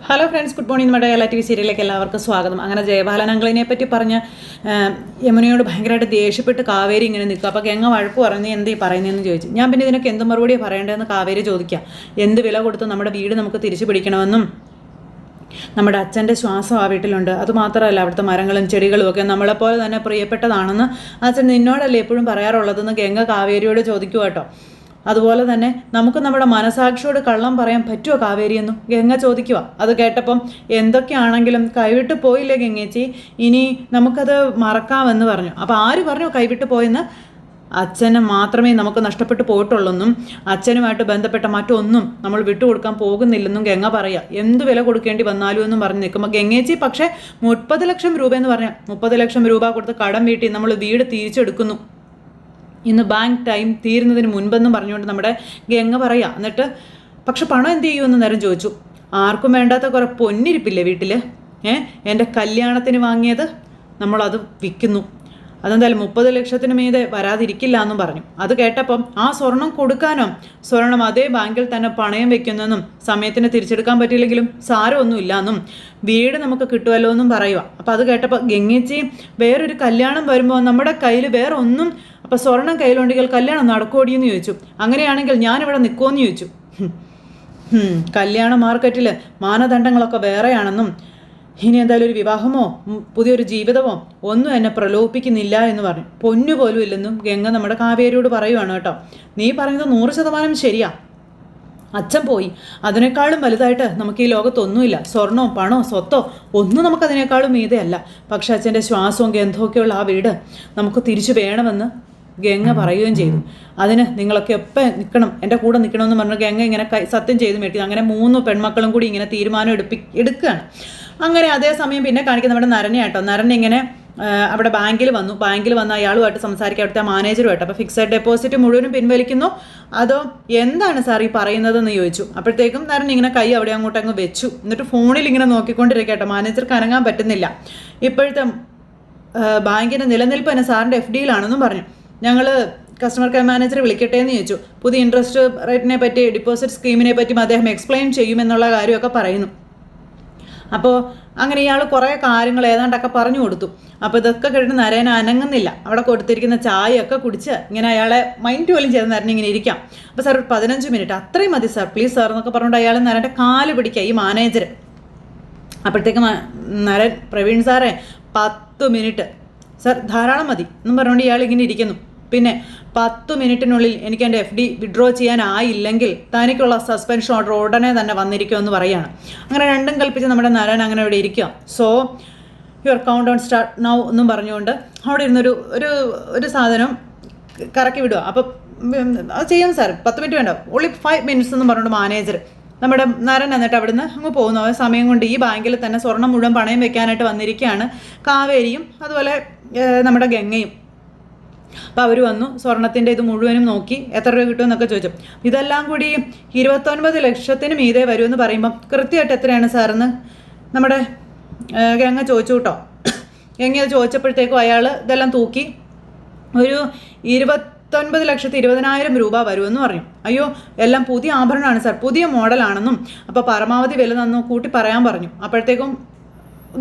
Hello friends, good morning. നമ്മുടെ എല്ലാ T V സീരിയലിലേക്ക് എല്ലാവർക്കും സ്വാഗതം. അങ്ങനെ ജയബാലൻ അങ്കിളിനെ പറ്റി പറഞ്ഞ് യമുനയോട് ഭയങ്കരമായിട്ട് ദേഷ്യപ്പെട്ട് കാവേരി ഇങ്ങനെ നിൽക്കുക. അപ്പോൾ ഗംഗ വഴക്ക് പറഞ്ഞ് എന്തീ പറയുന്നതെന്ന് ചോദിച്ചു. ഞാൻ പിന്നെ ഇതിനൊക്കെ എന്ത് മറുപടിയാണ് പറയേണ്ടതെന്ന് കാവേരി ചോദിക്കുക. എന്ത് വില കൊടുത്ത് നമ്മുടെ വീട് നമുക്ക് തിരിച്ചു പിടിക്കണമെന്നും നമ്മുടെ അച്ഛൻ്റെ ശ്വാസം ആ വീട്ടിലുണ്ട്, അതുമാത്രമല്ല അവിടുത്തെ മരങ്ങളും ചെടികളും ഒക്കെ നമ്മളെപ്പോലെ തന്നെ പ്രിയപ്പെട്ടതാണെന്ന് അച്ഛൻ നിന്നോടല്ലേ എപ്പോഴും പറയാറുള്ളതെന്ന് ഗംഗ കാവേരിയോട് ചോദിക്കുക കേട്ടോ. അതുപോലെ തന്നെ നമുക്ക് നമ്മുടെ മനസാക്ഷിയോട് കള്ളം പറയാൻ പറ്റുമോ കാവേരിയെന്നും ഗംഗ ചോദിക്കുക. അത് കേട്ടപ്പം എന്തൊക്കെയാണെങ്കിലും കൈവിട്ട് പോയില്ലേ ഗംഗേച്ചി, ഇനി നമുക്കത് മറക്കാമെന്ന് പറഞ്ഞു. അപ്പോൾ ആര് പറഞ്ഞു കൈവിട്ട് പോയെന്ന്? അച്ഛനെ മാത്രമേ നമുക്ക് നഷ്ടപ്പെട്ടു പോയിട്ടുള്ളെന്നും അച്ഛനുമായിട്ട് ബന്ധപ്പെട്ട മറ്റൊന്നും നമ്മൾ വിട്ടുകൊടുക്കാൻ പോകുന്നില്ലെന്നും ഗംഗ പറയുക. എന്ത് വില കൊടുക്കേണ്ടി വന്നാലും എന്നും പറഞ്ഞ് നിൽക്കുമ്പോൾ ഗംഗേച്ചി പക്ഷേ 30 ലക്ഷം രൂപ എന്ന് പറഞ്ഞാൽ 30 ലക്ഷം രൂപ കൊടുത്ത് കടം വീട്ടി നമ്മൾ വീട് തിരിച്ചെടുക്കുന്നു, ഇന്ന് ബാങ്ക് ടൈം തീരുന്നതിന് മുൻപെന്നും പറഞ്ഞുകൊണ്ട് നമ്മുടെ ഗംഗ പറയുക. എന്നിട്ട് പക്ഷെ പണം എന്ത് ചെയ്യുമെന്ന് നേരം ചോദിച്ചു. ആർക്കും വേണ്ടാത്ത കുറേ പൊന്നിരിപ്പില്ലേ വീട്ടിൽ, എൻ്റെ കല്യാണത്തിന് വാങ്ങിയത് നമ്മളത് വിൽക്കുന്നു, അതെന്തായാലും 30 ലക്ഷത്തിന് മീതെ വരാതിരിക്കില്ല എന്നും പറഞ്ഞു. അത് കേട്ടപ്പം ആ സ്വർണം കൊടുക്കാനോ, സ്വർണം അതേ ബാങ്കിൽ തന്നെ പണയം വെക്കുന്നെന്നും സമയത്തിന് തിരിച്ചെടുക്കാൻ പറ്റിയില്ലെങ്കിലും സാരമൊന്നുമില്ല എന്നും വീട് നമുക്ക് കിട്ടുമല്ലോ എന്നും പറയുക. അപ്പം അത് കേട്ടപ്പോൾ ഗംഗേച്ചി വേറൊരു കല്യാണം വരുമ്പോൾ നമ്മുടെ കയ്യിൽ വേറെ ഒന്നും, അപ്പോൾ സ്വർണം കയ്യിലുണ്ടെങ്കിൽ കല്യാണം നടക്കുമോടിയെന്ന് ചോദിച്ചു. അങ്ങനെയാണെങ്കിൽ ഞാനിവിടെ നിൽക്കുമെന്ന് ചോദിച്ചു. കല്യാണ മാർക്കറ്റിൽ മാനദണ്ഡങ്ങളൊക്കെ വേറെയാണെന്നും ഇനി എന്തായാലും ഒരു വിവാഹമോ പുതിയൊരു ജീവിതമോ ഒന്നും എന്നെ പ്രലോഭിപ്പിക്കുന്നില്ല എന്ന് പറഞ്ഞു. പൊന്നുപോലും ഇല്ലെന്നും ഗംഗ നമ്മുടെ കാവേരിയോട് പറയുവാണ് കേട്ടോ. നീ പറയുന്നത് 100% ശരിയാ. അച്ഛൻ പോയി, അതിനേക്കാളും വലുതായിട്ട് നമുക്ക് ഈ ലോകത്തൊന്നുമില്ല. സ്വർണമോ പണമോ സ്വത്തോ ഒന്നും നമുക്കതിനേക്കാളും മീതെയല്ല. പക്ഷെ അച്ഛൻ്റെ ശ്വാസവും ഗന്ധമൊക്കെയുള്ള ആ വീട് നമുക്ക് തിരിച്ചു വേണമെന്ന് ഗംഗ പറയുകയും ചെയ്തു. അതിന് നിങ്ങളൊക്കെ എപ്പോൾ നിൽക്കണം, എൻ്റെ കൂടെ നിൽക്കണമെന്ന് പറഞ്ഞു ഗംഗ ഇങ്ങനെ സത്യം ചെയ്ത് മേട്ടി. അങ്ങനെ 3 പെൺമക്കളും കൂടി ഇങ്ങനെ തീരുമാനം എടുക്കുകയാണ്. അങ്ങനെ അതേസമയം പിന്നെ കാണിക്കുന്ന നമ്മുടെ നരനെ കേട്ടോ. നരൻ ഇങ്ങനെ അവിടെ ബാങ്കിൽ വന്ന് അയാളുമായിട്ട് സംസാരിക്കുക, അവിടുത്തെ മാനേജറുമായിട്ട്. അപ്പോൾ ഫിക്സഡ് ഡെപ്പോസിറ്റ് മുഴുവനും പിൻവലിക്കുന്നു അതോ എന്താണ് സാർ ഈ പറയുന്നതെന്ന് ചോദിച്ചു. അപ്പോഴത്തേക്കും നരൻ ഇങ്ങനെ കൈ അവിടെ അങ്ങോട്ടങ്ങ് വെച്ചു. എന്നിട്ട് ഫോണിൽ ഇങ്ങനെ നോക്കിക്കൊണ്ടിരിക്കട്ടോ. മാനേജർക്ക് അനങ്ങാൻ പറ്റുന്നില്ല. ഇപ്പോഴത്തെ ബാങ്കിൻ്റെ നിലനിൽപ്പ് തന്നെ സാറിൻ്റെ FD-യിലാണെന്നും പറഞ്ഞു. ഞങ്ങൾ കസ്റ്റമർ കെയർ മാനേജറെ വിളിക്കട്ടെ എന്ന് ചോദിച്ചു. പുതിയ ഇൻട്രസ്റ്റ് റേറ്റിനെ പറ്റി ഡിപ്പോസിറ്റ് സ്കീമിനെ പറ്റിയും അദ്ദേഹം എക്സ്പ്ലെയിൻ ചെയ്യുമെന്നുള്ള കാര്യമൊക്കെ പറയുന്നു. അപ്പോൾ അങ്ങനെ ഇയാൾ കുറേ കാര്യങ്ങൾ ഏതാണ്ടൊക്കെ പറഞ്ഞു കൊടുത്തു. അപ്പോൾ ഇതൊക്കെ കേട്ടിട്ട് നരേന അനങ്ങുന്നില്ല. അവിടെ കൊടുത്തിരിക്കുന്ന ചായയൊക്കെ കുടിച്ച് ഇങ്ങനെ അയാളെ മൈൻഡ് പോലും ചെയ്ത് നരൻ ഇങ്ങനെ ഇരിക്കാം. അപ്പോൾ സാർ ഒരു 15 മിനിറ്റ് അത്രയും മതി സാർ, പ്ലീസ് സാർ എന്നൊക്കെ പറഞ്ഞുകൊണ്ട് അയാൾ നരൻ്റെ കാല് പിടിക്കുക, ഈ മാനേജർ. അപ്പോഴത്തേക്കും നരൻ, പ്രവീൺ സാറേ 10 മിനിറ്റ് സാർ ധാരാളം മതി എന്നും പറഞ്ഞുകൊണ്ട് ഇയാൾ ഇങ്ങനെ ഇരിക്കുന്നു. പിന്നെ 10 മിനിറ്റിനുള്ളിൽ എനിക്ക് എൻ്റെ FD വിഡ്രോ ചെയ്യാനായില്ലെങ്കിൽ തനിക്കുള്ള സസ്പെൻഷൻ ഓർഡർ ഉടനെ തന്നെ വന്നിരിക്കുമെന്ന് പറയുകയാണ്. അങ്ങനെ രണ്ടും കൽപ്പിച്ച് നമ്മുടെ നരൻ അങ്ങനെ ഇവിടെ ഇരിക്കുക. So your count down start now എന്നും പറഞ്ഞുകൊണ്ട് അവിടെ ഇരുന്നൊരു ഒരു സാധനം കറക്കി വിടുക. അപ്പം അത് ചെയ്യാം സാർ, 10 മിനിറ്റ് വേണ്ട, ഓൺലി 5 മിനിറ്റ്സ് എന്നും പറഞ്ഞുകൊണ്ട് മാനേജർ നമ്മുടെ നരൻ എന്നിട്ട് അവിടുന്ന് അങ്ങ് പോകുന്നു. ആ സമയം കൊണ്ട് ഈ ബാങ്കിൽ തന്നെ സ്വർണം മുഴുവൻ പണയം വെക്കാനായിട്ട് വന്നിരിക്കുകയാണ് കാവേരിയും അതുപോലെ നമ്മുടെ ഗംഗയും. അപ്പോൾ അവർ വന്നു, സ്വർണത്തിൻ്റെ ഇത് മുഴുവനും നോക്കി എത്ര രൂപ കിട്ടുമെന്നൊക്കെ ചോദിച്ചു. ഇതെല്ലാം കൂടി 29 ലക്ഷത്തിന് മീതെ വരുമെന്ന് പറയുമ്പം കൃത്യമായിട്ട് എത്രയാണ് സാറെന്ന് നമ്മുടെ ഗംഗ ചോദിച്ചു കേട്ടോ. ഗംഗ അത് ചോദിച്ചപ്പോഴത്തേക്കും അയാൾ ഇതെല്ലാം തൂക്കി ഒരു 29,20,000 രൂപ വരുമെന്ന് പറഞ്ഞു. അയ്യോ എല്ലാം പുതിയ ആഭരണമാണ് സാർ, പുതിയ മോഡലാണെന്നും അപ്പോൾ പരമാവധി വില തന്നു കൂട്ടി പറയാൻ പറഞ്ഞു. അപ്പോഴത്തേക്കും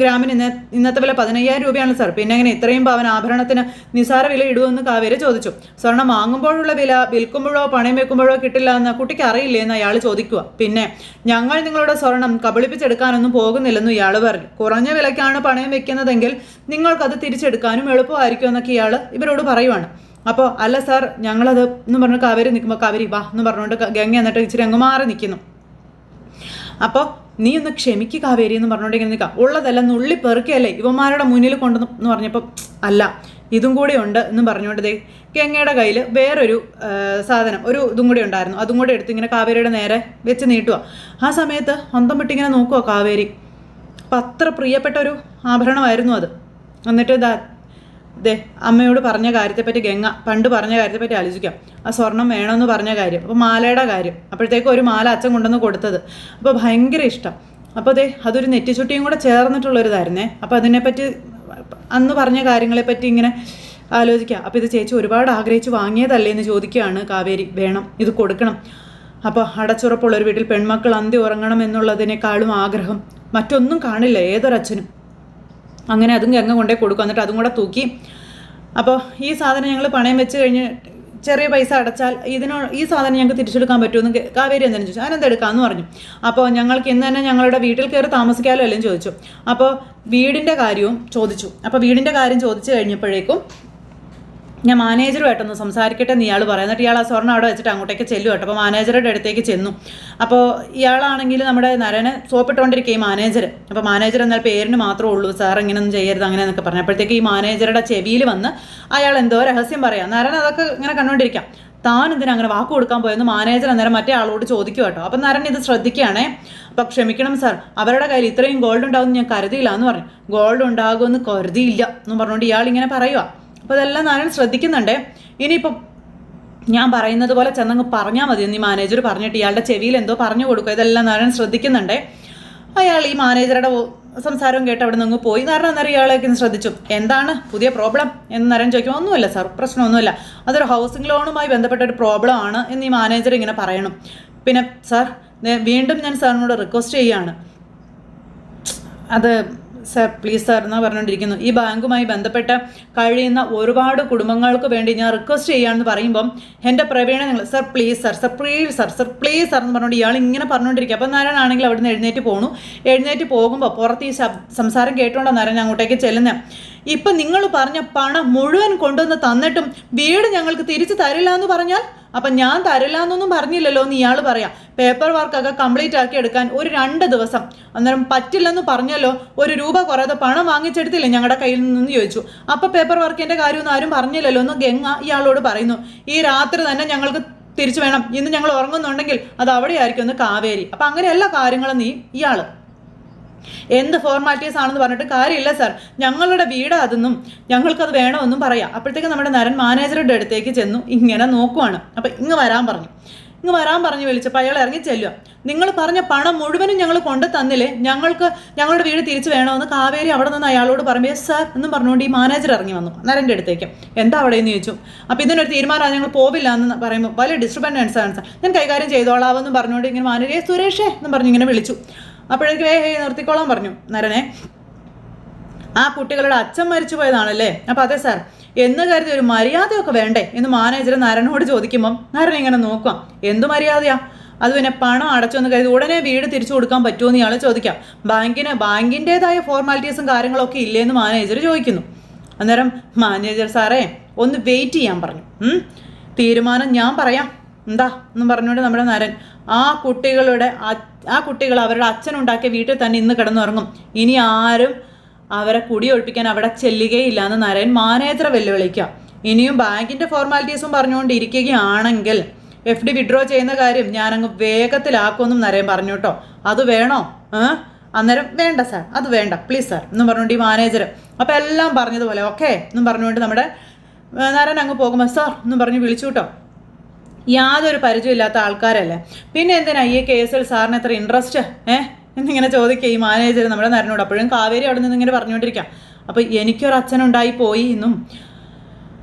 ഗ്രാമിന് ഇന്നത്തെ വില 15,000 രൂപയാണ് സാർ, പിന്നെ എങ്ങനെ ഇത്രയും പവൻ ആഭരണത്തിന് നിസാര വില ഇടുമെന്ന് കാവേരി ചോദിച്ചു. സ്വർണം വാങ്ങുമ്പോഴുള്ള വില വിൽക്കുമ്പോഴോ പണയം വെക്കുമ്പോഴോ കിട്ടില്ല എന്ന് കുട്ടിക്ക് അറിയില്ലേ എന്ന് അയാൾ ചോദിക്കുക. പിന്നെ ഞങ്ങൾ നിങ്ങളുടെ സ്വർണം കബളിപ്പിച്ചെടുക്കാനൊന്നും പോകുന്നില്ലെന്നും ഇയാൾ പറഞ്ഞു. കുറഞ്ഞ വിലയ്ക്കാണ് പണയം വെക്കുന്നതെങ്കിൽ നിങ്ങൾക്കത് തിരിച്ചെടുക്കാനും എളുപ്പമായിരിക്കും എന്നൊക്കെ ഇയാൾ ഇവരോട് പറയുവാണ്. അപ്പോൾ അല്ല സാർ ഞങ്ങളത് എന്ന് പറഞ്ഞു കാവേരി നിൽക്കുമ്പോൾ കാവേരി വാ എന്ന് പറഞ്ഞുകൊണ്ട് ഗംഗ എന്നിട്ട് ഇച്ചിരി അങ്ങ് മാറി നിൽക്കുന്നു. അപ്പോൾ നീ ഒന്ന് ക്ഷമിക്ക് കാവേരി എന്ന് പറഞ്ഞുകൊണ്ട് ഇങ്ങനെ നിൽക്കാം. ഉള്ളതെല്ലാം നുള്ളി പെറുക്കിയല്ലേ ഇവന്മാരുടെ മുന്നിൽ കൊണ്ടെന്ന് പറഞ്ഞപ്പോൾ അല്ല ഇതും കൂടെ ഉണ്ട് എന്ന് പറഞ്ഞുകൊണ്ട് ഗംഗയുടെ കയ്യിൽ വേറൊരു സാധനം ഒരു ഇതും കൂടി ഉണ്ടായിരുന്നു. അതും കൂടെ എടുത്ത് ഇങ്ങനെ കാവേരിയുടെ നേരെ വെച്ച് നീട്ടുക. ആ സമയത്ത് അന്തം വിട്ടിങ്ങനെ നോക്കുക കാവേരി. അപ്പം അത്ര പ്രിയപ്പെട്ട ഒരു ആഭരണമായിരുന്നു അത്. എന്നിട്ട് അമ്മയോട് പറഞ്ഞ കാര്യത്തെപ്പറ്റി ഗംഗ പണ്ട് പറഞ്ഞ കാര്യത്തെപ്പറ്റി ആലോചിക്കാം. ആ സ്വർണം വേണമെന്ന് പറഞ്ഞ കാര്യം, അപ്പോൾ മാലയുടെ കാര്യം. അപ്പോഴത്തേക്കും ഒരു മാല അച്ഛൻ കൊണ്ടുവന്ന് കൊടുത്തത്, അപ്പോൾ ഭയങ്കര ഇഷ്ടം. അപ്പോൾ അതൊരു നെറ്റിച്ചുട്ടിയും കൂടെ ചേർന്നിട്ടുള്ളൊരിതായിരുന്നേ. അപ്പോൾ അതിനെപ്പറ്റി അന്ന് പറഞ്ഞ കാര്യങ്ങളെപ്പറ്റി ഇങ്ങനെ ആലോചിക്കാം. അപ്പോൾ ഇത് ചേച്ചി ഒരുപാട് ആഗ്രഹിച്ച് വാങ്ങിയതല്ലേ എന്ന് ചോദിക്കുകയാണ് കാവേരി. വേണം, ഇത് കൊടുക്കണം. അപ്പോൾ അടച്ചുറപ്പുള്ള ഒരു വീട്ടിൽ പെൺമക്കൾ അന്തി ഉറങ്ങണം എന്നുള്ളതിനേക്കാളും ആഗ്രഹം മറ്റൊന്നും കാണില്ല ഏതൊരച്ഛനും. അങ്ങനെ അതും ഗംഗ കൊണ്ടേ കൊടുക്കും. എന്നിട്ട് അതും കൂടെ തൂക്കി. അപ്പോൾ ഈ സാധനം ഞങ്ങൾ പണയം വെച്ച് കഴിഞ്ഞ് ചെറിയ പൈസ അടച്ചാൽ ഈ സാധനം ഞങ്ങൾക്ക് തിരിച്ചെടുക്കാൻ പറ്റുമെന്ന് കാവേരി എന്തെങ്കിലും ചോദിച്ചു. അതിനെന്ത് എടുക്കാമെന്ന് പറഞ്ഞു. അപ്പോൾ ഞങ്ങൾക്ക് ഇന്ന് തന്നെ ഞങ്ങളുടെ വീട്ടിൽ കയറി താമസിക്കാമല്ലോ എല്ലാം ചോദിച്ചു. അപ്പോൾ വീടിൻ്റെ കാര്യവും ചോദിച്ചു. അപ്പോൾ വീടിൻ്റെ കാര്യം ചോദിച്ചു കഴിഞ്ഞപ്പോഴേക്കും ഞാൻ മാനേജറുമായിട്ടൊന്ന് സംസാരിക്കട്ടെ എന്ന് ഇയാൾ പറയാം. എന്നിട്ട് ഇയാൾ ആ സ്വർണ്ണം അവിടെ വെച്ചിട്ട് അങ്ങോട്ടേക്ക് ചെല്ലും കേട്ടോ. അപ്പോൾ മാനേജറുടെ അടുത്തേക്ക് ചെന്നു. അപ്പോൾ ഇയാളാണെങ്കിൽ നമ്മുടെ നരനെ സോപ്പിട്ടുകൊണ്ടിരിക്കുക ഈ മാനേജർ. അപ്പോൾ മാനേജർ എന്നാൽ പേരിന് മാത്രമേ ഉള്ളൂ, സാർ ഇങ്ങനെയൊന്നും ചെയ്യരുത് അങ്ങനെ എന്നൊക്കെ പറഞ്ഞു. അപ്പോഴത്തേക്ക് ഈ മാനേജറുടെ ചെവിയിൽ വന്ന് അയാൾ എന്തോ രഹസ്യം പറയാം. നരൻ അതൊക്കെ ഇങ്ങനെ കണ്ടുകൊണ്ടിരിക്കാം. താൻ എന്തിനാ അങ്ങനെ വാക്ക് കൊടുക്കാൻ പോയെന്ന് മാനേജർ അന്നേരം മറ്റേ ആളോട് ചോദിക്കും കേട്ടോ. അപ്പം നരൻ ഇത് ശ്രദ്ധിക്കുകയാണേ. അപ്പം ക്ഷമിക്കണം സാർ, അവരുടെ കയ്യിൽ ഇത്രയും ഗോൾഡ് ഉണ്ടാകുമെന്ന് ഞാൻ കരുതിയില്ല എന്ന് പറഞ്ഞു. ഗോൾഡ് ഉണ്ടാകുമെന്ന് കരുതിയില്ല എന്ന് പറഞ്ഞുകൊണ്ട് ഇയാൾ ഇങ്ങനെ പറയുക. അപ്പോൾ അതെല്ലാം നാരായണൻ ശ്രദ്ധിക്കുന്നുണ്ട്. ഇനിയിപ്പം ഞാൻ പറയുന്നത് പോലെ ചെന്നങ്ങ് പറഞ്ഞാൽ മതി എന്ന് ഈ മാനേജർ പറഞ്ഞിട്ട് ഇയാളുടെ ചെവിയിൽ എന്തോ പറഞ്ഞു കൊടുക്കുക. ഇതെല്ലാം നാരായണൻ ശ്രദ്ധിക്കുന്നുണ്ട്. അയാൾ ഈ മാനേജറുടെ സംസാരവും കേട്ട് അവിടെ നിന്ന് പോയി. നാരായണൻ അന്നേരം ഇയാളേക്ക് ശ്രദ്ധിച്ചു. എന്താണ് പുതിയ പ്രോബ്ലം എന്ന് നാരായണൻ ചോദിക്കും. ഒന്നുമില്ല സാർ, പ്രശ്നമൊന്നുമില്ല, അതൊരു ഹൗസിംഗ് ലോണുമായി ബന്ധപ്പെട്ട ഒരു പ്രോബ്ലം ആണ് എന്ന് ഈ മാനേജർ ഇങ്ങനെ പറയണം. പിന്നെ സാർ വീണ്ടും ഞാൻ സാറിനോട് റിക്വസ്റ്റ് ചെയ്യുകയാണ്. അത് സാർ പ്ലീസ് സാർ എന്നാണ് പറഞ്ഞുകൊണ്ടിരിക്കുന്നു. ഈ ബാങ്കുമായി ബന്ധപ്പെട്ട് കഴിയുന്ന ഒരുപാട് കുടുംബങ്ങൾക്ക് വേണ്ടി ഞാൻ റിക്വസ്റ്റ് ചെയ്യാമെന്ന് പറയുമ്പം എൻ്റെ പ്രവീണ നിങ്ങൾ sir please sir, sir please sir, sir please sir എന്ന് പറഞ്ഞുകൊണ്ട് ഇയാൾ ഇങ്ങനെ പറഞ്ഞുകൊണ്ടിരിക്കുക. അപ്പോൾ നാരായണാണെങ്കിൽ അവിടുന്ന് എഴുന്നേറ്റ് പോകണു. എഴുന്നേറ്റ് പോകുമ്പോൾ പുറത്ത് ഈ സംസാരം കേട്ടുകൊണ്ടാണ് നാരായണൻ അങ്ങോട്ടേക്ക് ചെല്ലുന്നത്. ഇപ്പം നിങ്ങൾ പറഞ്ഞ പണം മുഴുവൻ കൊണ്ടുവന്ന് തന്നിട്ടും വീട് ഞങ്ങൾക്ക് തിരിച്ചു തരില്ല എന്ന് പറഞ്ഞാൽ അപ്പം ഞാൻ തരില്ല എന്നൊന്നും പറഞ്ഞില്ലല്ലോ എന്ന് ഇയാൾ പറയാം. പേപ്പർ വർക്കൊക്കെ കംപ്ലീറ്റ് ആക്കി എടുക്കാൻ ഒരു 2 ദിവസം. അന്നേരം പറ്റില്ലെന്ന് പറഞ്ഞല്ലോ, 1 രൂപ കുറയാതെ പണം വാങ്ങിച്ചെടുത്തില്ലേ ഞങ്ങളുടെ കയ്യിൽ നിന്ന് ചോദിച്ചു. അപ്പം പേപ്പർ വർക്കിൻ്റെ കാര്യമൊന്നും ആരും പറഞ്ഞില്ലല്ലോ എന്ന് ഗംഗ ഇയാളോട് പറയുന്നു. ഈ രാത്രി തന്നെ ഞങ്ങൾക്ക് തിരിച്ചു വേണം, ഇന്ന് ഞങ്ങൾ ഉറങ്ങുന്നുണ്ടെങ്കിൽ അത് അവിടെയായിരിക്കും എന്ന് കാവേരി. അപ്പം അങ്ങനെ എല്ലാ കാര്യങ്ങളും ഇയാൾ എന്ത് ഫോർമാലിറ്റീസ് ആണെന്ന് പറഞ്ഞിട്ട് കാര്യമില്ല സാർ, ഞങ്ങളുടെ വീട് അതൊന്നും ഞങ്ങൾക്കത് വേണമെന്നും പറയാം. അപ്പോഴത്തേക്ക് നമ്മുടെ നരൻ മാനേജറുടെ അടുത്തേക്ക് ചെന്നു ഇങ്ങനെ നോക്കുവാണ്. അപ്പം ഇങ്ങ് വരാൻ പറഞ്ഞു വിളിച്ചപ്പോൾ അയാൾ ഇറങ്ങി ചെല്ലുക. നിങ്ങൾ പറഞ്ഞ പണം മുഴുവനും ഞങ്ങൾ കൊണ്ടു തന്നില്ലേ, ഞങ്ങളുടെ വീട് തിരിച്ചു വേണമെന്ന് കാവേരി അവിടെ നിന്ന് അയാളോട് പറയുമ്പോൾ സാർ എന്നും പറഞ്ഞുകൊണ്ട് ഈ മാനേജർ ഇറങ്ങി വന്നു നരൻ്റെ അടുത്തേക്ക്. എന്താ അവിടെ എന്ന് ചോദിച്ചു. അപ്പോൾ ഇതിനൊരു തീരുമാനമാണ്, ഞങ്ങൾ പോവില്ല എന്ന് പറയുമ്പോൾ വലിയ ഡിസ്റ്റർബൻസ് ആണ് സാർ, ഞാൻ കൈകാര്യം ചെയ്തോളാവെന്ന് പറഞ്ഞുകൊണ്ട് ഇങ്ങനെ മാനേജർ സുരേഷേ എന്നും പറഞ്ഞു ഇങ്ങനെ വിളിച്ചു. അപ്പോഴേക്കും നിർത്തിക്കോളാൻ പറഞ്ഞു നരനെ. ആ കുട്ടികളുടെ അച്ഛൻ മരിച്ചു പോയതാണല്ലേ? അപ്പം അതെ സാർ എന്ന് കരുതി ഒരു മര്യാദയൊക്കെ വേണ്ടേ എന്ന് മാനേജർ നരനോട് ചോദിക്കുമ്പം നരൻ ഇങ്ങനെ നോക്കാം. എന്തു മര്യാദയാ? അത് പിന്നെ പണം അടച്ചൊന്ന് കരുതി ഉടനെ വീട് തിരിച്ചു കൊടുക്കാൻ പറ്റുമോ എന്ന് ഇയാൾ ചോദിക്കാം. ബാങ്കിൻ്റെതായ ഫോർമാലിറ്റീസും കാര്യങ്ങളൊക്കെ ഇല്ലേന്ന് മാനേജർ ചോദിക്കുന്നു. അന്നേരം മാനേജർ സാറേ ഒന്ന് വെയിറ്റ് ചെയ്യാൻ പറഞ്ഞു. തീരുമാനം ഞാൻ പറയാം എന്താ എന്നും പറഞ്ഞുകൊണ്ട് നമ്മുടെ നരൻ ആ കുട്ടികൾ അവരുടെ അച്ഛനുണ്ടാക്കിയ വീട്ടിൽ തന്നെ ഇന്ന് കിടന്നുറങ്ങും. ഇനി ആരും അവരെ കുടിയൊഴിപ്പിക്കാൻ അവിടെ ചെല്ലുകയില്ല എന്ന് നരൻ മാനേജറെ വെല്ലുവിളിക്കുക. ഇനിയും ബാങ്കിൻ്റെ ഫോർമാലിറ്റീസും പറഞ്ഞുകൊണ്ടിരിക്കുകയാണെങ്കിൽ FD വിഡ്രോ ചെയ്യുന്ന കാര്യം ഞാനങ്ങ് വേഗത്തിലാക്കുമെന്നും നരൻ പറഞ്ഞു കേട്ടോ. അത് വേണോ? അന്നേരം വേണ്ട സാർ, അത് വേണ്ട പ്ലീസ് സാർ എന്നും പറഞ്ഞുകൊണ്ട് ഈ മാനേജർ അപ്പോൾ എല്ലാം പറഞ്ഞതുപോലെ ഓക്കെ എന്നും പറഞ്ഞുകൊണ്ട് നമ്മുടെ നരൻ അങ്ങ് പോകുമ്പോൾ സാർ എന്നും പറഞ്ഞ് വിളിച്ചു കേട്ടോ. യാതൊരു പരിചയമില്ലാത്ത ആൾക്കാരല്ലേ, പിന്നെ എന്തിനാ ഈ കേസിൽ സാറിന് എത്ര ഇൻട്രസ്റ്റ് എന്നിങ്ങനെ ചോദിക്കുക ഈ മാനേജർ നമ്മുടെ നരനോട്. അപ്പോഴും കാവേരി അവിടെ നിന്ന് ഇങ്ങനെ പറഞ്ഞുകൊണ്ടിരിക്കാം. അപ്പോൾ എനിക്കൊരു അച്ഛനുണ്ടായി പോയി എന്നും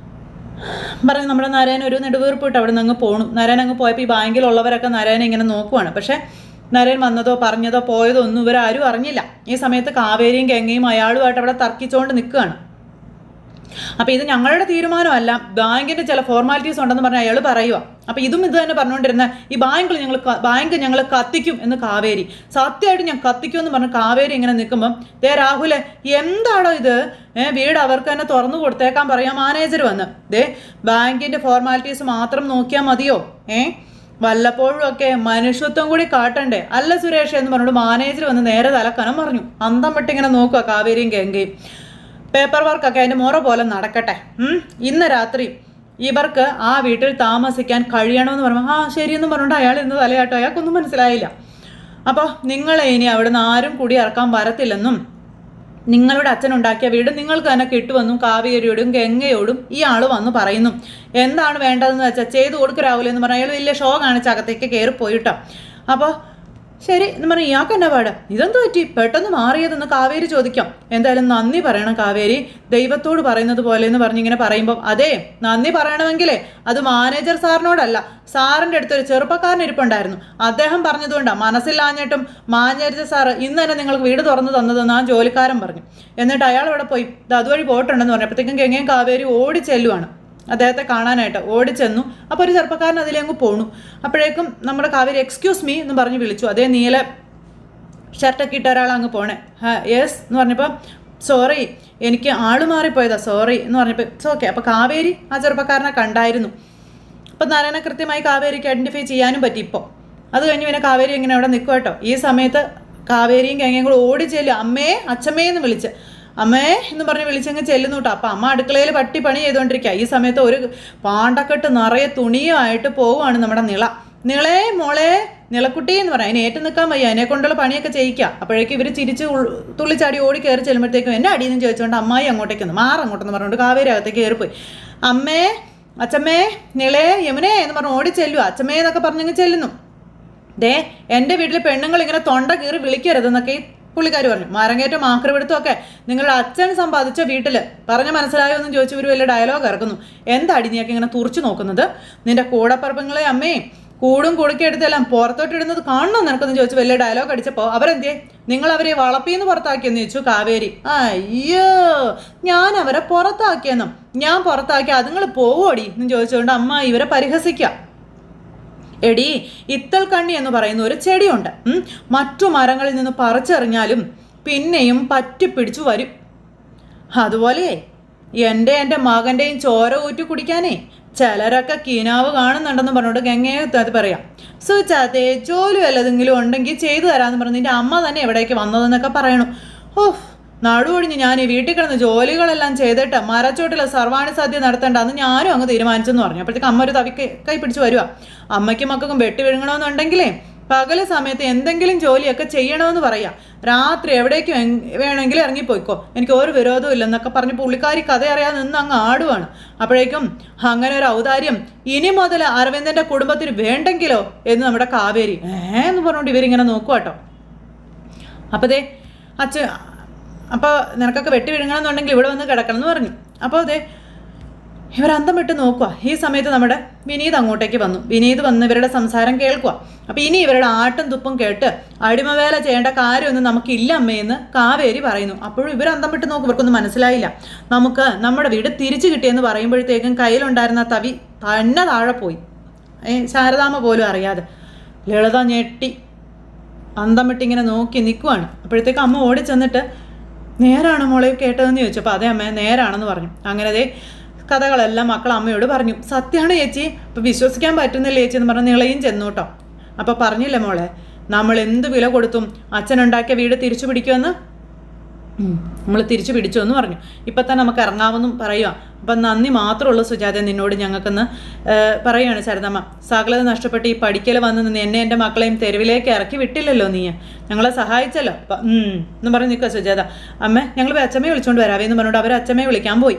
പറഞ്ഞ് നമ്മുടെ നരൻ ഒരു നെടുവീർപ്പിട്ട് അവിടെ നിന്ന് അങ്ങ് പോണു. നരൻ അങ്ങ് പോയപ്പോൾ ഈ ബാങ്കിലുള്ളവരൊക്കെ നരനെ ഇങ്ങനെ നോക്കുവാണ്. പക്ഷേ നരൻ വന്നതോ പറഞ്ഞതോ പോയതോ ഒന്നും ഇവരാരും അറിഞ്ഞില്ല. ഈ സമയത്ത് കാവേരിയും ഗംഗയും അയാളുമായിട്ട് അവിടെ തർക്കിച്ചുകൊണ്ട് നിൽക്കുകയാണ്. അപ്പോൾ ഇത് ഞങ്ങളുടെ തീരുമാനമല്ല, ബാങ്കിൻ്റെ ചില ഫോർമാലിറ്റീസ് ഉണ്ടെന്ന് പറഞ്ഞാൽ അയാൾ പറയുക. അപ്പോൾ ഇത് തന്നെ പറഞ്ഞുകൊണ്ടിരുന്ന ഈ ബാങ്ക് ഞങ്ങൾ കത്തിക്കും എന്ന് കാവേരി. സത്യമായിട്ട് ഞാൻ കത്തിക്കുമെന്ന് പറഞ്ഞ് കാവേരി ഇങ്ങനെ നിൽക്കുമ്പം രാഹുലെ എന്താണോ ഇത്, വീട് അവർക്ക് തന്നെ തുറന്നു കൊടുത്തേക്കാൻ പറയാം മാനേജർ വന്ന്. ബാങ്കിൻ്റെ ഫോർമാലിറ്റീസ് മാത്രം നോക്കിയാൽ മതിയോ? വല്ലപ്പോഴും ഒക്കെ മനുഷ്യത്വം കൂടി കാട്ടണ്ടേ അല്ല സുരേഷ് എന്ന് പറഞ്ഞുകൊണ്ട് മാനേജർ വന്ന് നേരെ തലക്കനം പറഞ്ഞു. അന്തം വിട്ടിങ്ങനെ നോക്കുക കാവേരിയും ഗംഗയും. പേപ്പർ വർക്കൊക്കെ അതിൻ്റെ മുറ പോലെ നടക്കട്ടെ. ഇന്ന് രാത്രി ഇവർക്ക് ആ വീട്ടിൽ താമസിക്കാൻ കഴിയണമെന്ന് പറയുമ്പോൾ ശരിയെന്ന് പറഞ്ഞുകൊണ്ട് അയാൾ ഇന്ന് തലയാട്ടോ. അയാൾക്കൊന്നും മനസ്സിലായില്ല. അപ്പോൾ നിങ്ങളെ ഇനി അവിടുന്ന് ആരും കൂടി ഇറക്കാൻ വരത്തില്ലെന്നും നിങ്ങളുടെ അച്ഛനുണ്ടാക്കിയ വീട് നിങ്ങൾക്ക് തന്നെ കിട്ടുമെന്നും കാവേരിയോടും ഗംഗയോടും ഈ ആൾ വന്ന് പറയുന്നു. എന്താണ് വേണ്ടതെന്ന് വെച്ചാൽ ചെയ്തു കൊടുക്കരാവില്ല എന്ന് പറഞ്ഞാൽ അയാൾ വലിയ ഷോ കാണിച്ച് അകത്തേക്ക് കയറിപ്പോയിട്ടോ. അപ്പോൾ ശരി എന്ന് പറഞ്ഞ് ഇയാൾക്ക് എന്നാ പാട്, ഇതെന്ത് പറ്റി പെട്ടെന്ന് മാറിയതെന്ന് കാവേരി ചോദിക്കാം. എന്തായാലും നന്ദി പറയണം കാവേരി, ദൈവത്തോട് പറയുന്നത് പോലെ എന്ന് പറഞ്ഞിങ്ങനെ പറയുമ്പം, അതെ നന്ദി പറയണമെങ്കിലേ അത് മാനേജർ സാറിനോടല്ല, സാറിൻ്റെ അടുത്തൊരു ചെറുപ്പക്കാരൻ ഇരിപ്പുണ്ടായിരുന്നു, അദ്ദേഹം പറഞ്ഞതുകൊണ്ടാണ്, മനസ്സിലാഞ്ഞിട്ടും മാനേജർ സാറ് ഇന്ന് തന്നെ നിങ്ങൾക്ക് വീട് തുറന്നു തന്നതെന്ന് ആ ജോലിക്കാരൻ പറഞ്ഞു. എന്നിട്ട് അയാൾ ഇവിടെ പോയി അതുവഴി പോയിട്ടുണ്ടെന്ന് പറഞ്ഞപ്പോഴത്തേക്കും ഗംഗയും കാവേരി ഓടിച്ചെല്ലുവാണ് അദ്ദേഹത്തെ കാണാനായിട്ട്. ഓടിച്ചെന്നു. അപ്പോൾ ഒരു ചെറുപ്പക്കാരൻ അതിലങ്ങ് പോണു. അപ്പോഴേക്കും നമ്മുടെ കാവേരി എക്സ്ക്യൂസ് മീ എന്ന് പറഞ്ഞ് വിളിച്ചു. അതേ നീല ഷർട്ടൊക്കെ ഇട്ട ഒരാൾ അങ്ങ് പോണേ. യെസ് എന്ന് പറഞ്ഞപ്പോൾ, സോറി എനിക്ക് ആള് മാറിപ്പോയതാ, സോറി എന്ന് പറഞ്ഞപ്പോൾ ഇറ്റ്സ് ഓക്കെ. അപ്പോൾ കാവേരി ആ ചെറുപ്പക്കാരനെ കണ്ടായിരുന്നു. അപ്പോൾ നാരായണ കൃത്യമായി കാവേരിക്ക് ഐഡൻറ്റിഫൈ ചെയ്യാനും പറ്റി. ഇപ്പോൾ അത് കഴിഞ്ഞ് പിന്നെ കാവേരി ഇങ്ങനെ അവിടെ നിൽക്കും കേട്ടോ. ഈ സമയത്ത് കാവേരിയും ഗംഗയും കൂടെ ഓടിച്ചെല്ലും. അമ്മേ അച്ഛമ്മേ എന്ന് വിളിച്ച്, അമ്മേ എന്ന് പറഞ്ഞ് വിളിച്ചങ്ങ് ചെല്ലുന്നു കേട്ടോ. അപ്പം അമ്മ അടുക്കളയിൽ പണി ചെയ്തുകൊണ്ടിരിക്കുക. ഈ സമയത്ത് ഒരു പാണ്ടക്കെട്ട് നിറയെ തുണിയുമായിട്ട് പോവുകയാണ് നമ്മുടെ നിളേ മോളെ നിളക്കുട്ടി എന്ന് പറയാം. അതിന് ഏറ്റു നിൽക്കാൻ വയ്യ, അതിനെ കൊണ്ടുള്ള പണിയൊക്കെ ചെയ്യിക്കുക. അപ്പോഴേക്കും ഇവർ ചിരിച്ച് തുള്ളിച്ചാടി ഓടി കയറി ചെല്ലുമ്പോഴത്തേക്കും എന്നെ അടിയെന്ന് ചോദിച്ചുകൊണ്ട് അമ്മായി അങ്ങോട്ടേക്ക് വന്നു. മാറങ്ങോട്ടെന്ന് പറഞ്ഞുകൊണ്ട് കാവേരി അകത്തേക്ക് കയറിപ്പോയി. അമ്മേ അച്ഛമ്മേ നിളേ യമുനേ എന്ന് പറഞ്ഞ് ഓടി ചെല്ലുക. അച്ഛമ്മേ എന്നൊക്കെ പറഞ്ഞങ്ങ് ചെല്ലുന്നു. ദേ എൻ്റെ വീട്ടിൽ പെണ്ണുങ്ങൾ ഇങ്ങനെ തൊണ്ട കീറി വിളിക്കരുതെന്നൊക്കെ പുള്ളിക്കാർ പറഞ്ഞു. മരങ്ങേറ്റം ആക്രമിടുത്തുമൊക്കെ നിങ്ങളുടെ അച്ഛൻ സമ്പാദിച്ച വീട്ടിൽ പറഞ്ഞ മനസ്സിലായോ എന്ന് ചോദിച്ചു. ഒരു വലിയ ഡയലോഗ് ഇറക്കുന്നു. എന്താടി നീയൊക്കെ ഇങ്ങനെ തുറച്ചു നോക്കുന്നത്, നിന്റെ കൂടപ്പറപ്പങ്ങളെ അമ്മേ കൂടും കുടുക്കിയെടുത്തെല്ലാം പുറത്തോട്ടിടുന്നത് കാണണം നിനക്കെന്ന് ചോദിച്ചു വലിയ ഡയലോഗ് അടിച്ചപ്പോൾ, അവരെന്തേ നിങ്ങൾ അവരെ വളപ്പിന്ന് പുറത്താക്കിയെന്ന് ചോദിച്ചു കാവേരി. അയ്യോ ഞാൻ അവരെ പുറത്താക്കിയെന്നും, ഞാൻ പുറത്താക്കി അതുങ്ങൾ പോവോടി എന്ന് ചോദിച്ചുകൊണ്ട് അമ്മ ഇവരെ പരിഹസിക്കാം. എടി ഇത്തൽ കണ്ണി എന്ന് പറയുന്ന ഒരു ചെടിയുണ്ട്, മറ്റു മരങ്ങളിൽ നിന്ന് പറിച്ചെറിഞ്ഞാലും പിന്നെയും പറ്റിപ്പിടിച്ചു വരും. അതുപോലെ എൻ്റെ മകൻ്റെയും ചോര ഊറ്റി കുടിക്കാനേ ചിലരൊക്കെ കിനാവ് കാണുന്നുണ്ടെന്ന് പറഞ്ഞുകൊണ്ട് ഗംഗയെ അത് പറയാം. സുചാത്തേ ജോലി വല്ലതെങ്കിലും ഉണ്ടെങ്കിൽ ചെയ്തു തരാമെന്ന് പറഞ്ഞു നിൻ്റെ അമ്മ തന്നെ എവിടേക്ക് വന്നതെന്നൊക്കെ പറയണു. ഓഹ് നടുവൊടിഞ്ഞ് ഞാൻ ഈ വീട്ടിൽ കിടന്ന് ജോലികളെല്ലാം ചെയ്തിട്ട് മരച്ചോട്ടിൽ സർവാണി സദ്യ നടത്തേണ്ടെന്ന് ഞാനും അങ്ങ് തീരുമാനിച്ചെന്ന് പറഞ്ഞു. അപ്പോഴത്തേക്ക് അമ്മ ഒരു കൈ പിടിച്ച് വരുക. അമ്മയ്ക്കും മക്കൾക്കും വെട്ടി വിഴുങ്ങണമെന്നുണ്ടെങ്കിലേ പകല് സമയത്ത് എന്തെങ്കിലും ജോലിയൊക്കെ ചെയ്യണമെന്ന് പറയാം, രാത്രി എവിടേക്ക് വേണമെങ്കിലും ഇറങ്ങിപ്പോയിക്കോ, എനിക്ക് ഒരു വിരോധവും ഇല്ലെന്നൊക്കെ പറഞ്ഞ് പുള്ളിക്കാരി കഥ അറിയാതെ നിന്ന് അങ്ങ് ആടുവാണ്. അപ്പോഴേക്കും അങ്ങനെ ഒരു ഔദാര്യം ഇനി മുതൽ അരവിന്ദൻ്റെ കുടുംബത്തിന് വേണ്ടെങ്കിലോ എന്ന് നമ്മുടെ കാവേരി എന്ന് പറഞ്ഞുകൊണ്ട് ഇവരിങ്ങനെ നോക്കുക കേട്ടോ. അപ്പോൾ ദേ അപ്പോൾ നിനക്കൊക്കെ വെട്ടി വിഴുങ്ങണമെന്നുണ്ടെങ്കിൽ ഇവിടെ വന്ന് കിടക്കണം എന്ന് പറഞ്ഞു. അപ്പോൾ അതെ ഇവരന്തം വിട്ട് നോക്കുക. ഈ സമയത്ത് നമ്മുടെ വിനീത് അങ്ങോട്ടേക്ക് വന്നു. വിനീത് വന്ന് ഇവരുടെ സംസാരം കേൾക്കുക. അപ്പോൾ ഇനി ഇവരുടെ ആട്ടും തുപ്പും കേട്ട് അടിമവേല ചെയ്യേണ്ട കാര്യമൊന്നും നമുക്കില്ല അമ്മയെന്ന് കാവേരി പറയുന്നു. അപ്പോഴും ഇവരന്തം വിട്ട് നോക്കും. ഇവർക്കൊന്നും മനസ്സിലായില്ല. നമുക്ക് നമ്മുടെ വീട് തിരിച്ചു കിട്ടിയെന്ന് പറയുമ്പോഴത്തേക്കും കയ്യിലുണ്ടായിരുന്ന തവി തന്നെ താഴെ പോയി. ശാരദാമ്മ പോലും അറിയാതെ. ലളിത ഞെട്ടി അന്തം വിട്ടിങ്ങനെ നോക്കി നിൽക്കുവാണ്. അപ്പോഴത്തേക്ക് അമ്മ ഓടി ചെന്നിട്ട് നേരാണ് മോളെ കേട്ടതെന്ന് ചോദിച്ചു. അപ്പോൾ അതേ അമ്മ നേരാണെന്ന് പറഞ്ഞു. അങ്ങനെ അതേ കഥകളെല്ലാം മക്കൾ അമ്മയോട് പറഞ്ഞു. സത്യമാണ് ചേച്ചി, അപ്പോൾ വിശ്വസിക്കാൻ പറ്റുന്നില്ല ചേച്ചി എന്ന് പറഞ്ഞ് നിളയും ചെന്നു കേട്ടോ. അപ്പോൾ പറഞ്ഞില്ലേ മോളെ, നമ്മൾ എന്ത് വില കൊടുത്തും അച്ഛനുണ്ടാക്കിയ വീട് തിരിച്ചു പിടിക്കുമെന്ന്, നമ്മൾ തിരിച്ചു പിടിച്ചു എന്ന് പറഞ്ഞു. ഇപ്പം തന്നെ നമുക്ക് ഇറങ്ങാമെന്നും പറയുക. അപ്പം നന്ദി മാത്രമുള്ളൂ സുജാത നിന്നോട് ഞങ്ങൾക്കെന്ന് പറയുകയാണ് ശാരദാമ്മ. സകലത നഷ്ടപ്പെട്ട് ഈ പഠിക്കൽ വന്ന് നിന്ന് എന്നെ എൻ്റെ മക്കളെയും തെരുവിലേക്ക് ഇറക്കി വിട്ടില്ലല്ലോ നീ, ഞങ്ങളെ സഹായിച്ചല്ലോ എന്ന് പറഞ്ഞ് നിൽക്കുക സുജാത. അമ്മ ഞങ്ങൾ അച്ഛമ്മയെ വിളിച്ചുകൊണ്ട് വരാവേ എന്ന് പറഞ്ഞുകൊണ്ട് അവർ അച്ഛമ്മയെ വിളിക്കാൻ പോയി.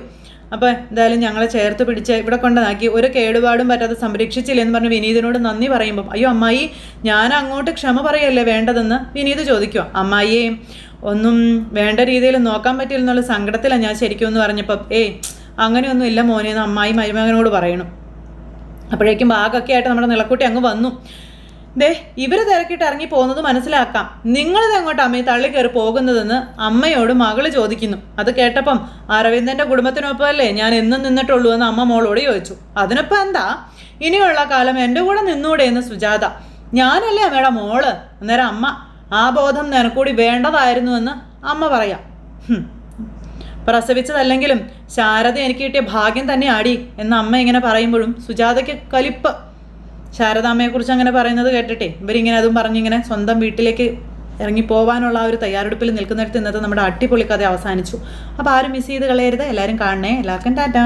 അപ്പോൾ എന്തായാലും ഞങ്ങളെ ചേർത്ത് പിടിച്ച് ഇവിടെ കൊണ്ടുവന്നാക്കി ഒരു കേടുപാടും പറ്റാതെ സംരക്ഷിച്ചില്ലെന്ന് പറഞ്ഞ് വിനീതിനോട് നന്ദി പറയുമ്പം, അയ്യോ അമ്മായി ഞാൻ അങ്ങോട്ട് ക്ഷമ പറയല്ലേ വേണ്ടതെന്ന് വിനീത് ചോദിക്കുക. അമ്മായിയെയും ഒന്നും വേണ്ട രീതിയിൽ നോക്കാൻ പറ്റില്ലെന്നുള്ള സങ്കടത്തിലാണ് ഞാൻ ശരിക്കും എന്ന് പറഞ്ഞപ്പം, അങ്ങനെയൊന്നും ഇല്ല മോനെ എന്ന് അമ്മായി മരുമകനോട് പറയണം. അപ്പോഴേക്കും ബാഗൊക്കെ ആയിട്ട് നമ്മുടെ നിളക്കുട്ടി അങ്ങ് വന്നു. ദേ ഇവർ തിരക്കിട്ട് ഇറങ്ങി പോകുന്നത് മനസ്സിലാക്കാം, നിങ്ങളിത് അങ്ങോട്ട് അമ്മയെ തള്ളി കയറി പോകുന്നതെന്ന് അമ്മയോട് മകള് ചോദിക്കുന്നു. അത് കേട്ടപ്പം അരവിന്ദൻ്റെ കുടുംബത്തിനൊപ്പമല്ലേ ഞാൻ എന്നും നിന്നിട്ടുള്ളൂ എന്ന് അമ്മ മോളോട് ചോദിച്ചു. അതിനൊപ്പം എന്താ ഇനിയുള്ള കാലം എൻ്റെ കൂടെ നിന്നൂടെ എന്ന് സുജാത. ഞാനല്ലേ അമ്മയുടെ മോള്. അന്നേരം അമ്മ ആ ബോധം നിനക്കൂടി വേണ്ടതായിരുന്നു എന്ന് അമ്മ പറയാം. പ്രസവിച്ചതല്ലെങ്കിലും ശാരദ എനിക്ക് കിട്ടിയ ഭാഗ്യം തന്നെ ആടി എന്ന് അമ്മ ഇങ്ങനെ പറയുമ്പോഴും സുജാതയ്ക്ക് കലിപ്പ്. ശാരദാമ്മയെക്കുറിച്ച് അങ്ങനെ പറയുന്നത് കേട്ടിട്ടെ ഇവരിങ്ങനെ അതും പറഞ്ഞിങ്ങനെ സ്വന്തം വീട്ടിലേക്ക് ഇറങ്ങിപ്പോവാനുള്ള ആ ഒരു തയ്യാറെടുപ്പിൽ നിൽക്കുന്നിടത്ത് ഇന്നത്തെ നമ്മുടെ അടിപൊളി കഥ അവസാനിച്ചു. അപ്പോൾ ആരും മിസ് ചെയ്ത് കളയരുത്. എല്ലാവരും കാണണേ. എല്ലാവർക്കും ടാറ്റാ.